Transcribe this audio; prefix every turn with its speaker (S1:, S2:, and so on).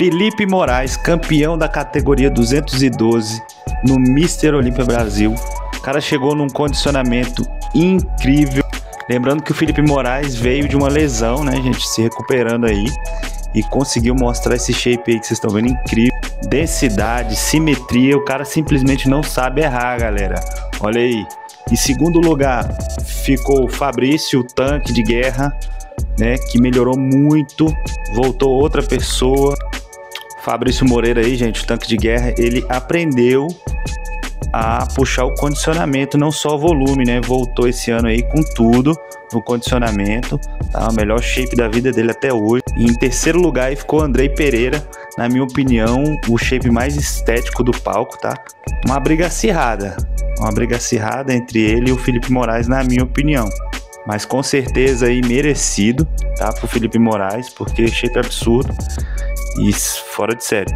S1: Felipe Moraes, campeão da categoria 212 no Mr. Olímpia Brasil. O cara chegou num condicionamento incrível. Lembrando que o Felipe Moraes veio de uma lesão, né, gente, se recuperando aí, e conseguiu mostrar esse shape aí que vocês estão vendo incrível. Densidade, simetria, o cara simplesmente não sabe errar, galera. Olha aí. Em segundo lugar ficou o Fabrício, o tanque de guerra, né, que melhorou muito. Voltou outra pessoa. Fabrício Moreira aí, gente, o tanque de guerra, ele aprendeu a puxar o condicionamento, não só o volume, né? Voltou esse ano aí com tudo no condicionamento, tá? O melhor shape da vida dele até hoje. E em terceiro lugar aí ficou o Andrei Pereira, na minha opinião, o shape mais estético do palco, tá? Uma briga acirrada entre ele e o Felipe Moraes, na minha opinião. Mas com certeza aí merecido, tá? Pro Felipe Moraes, porque shape absurdo e fora de série.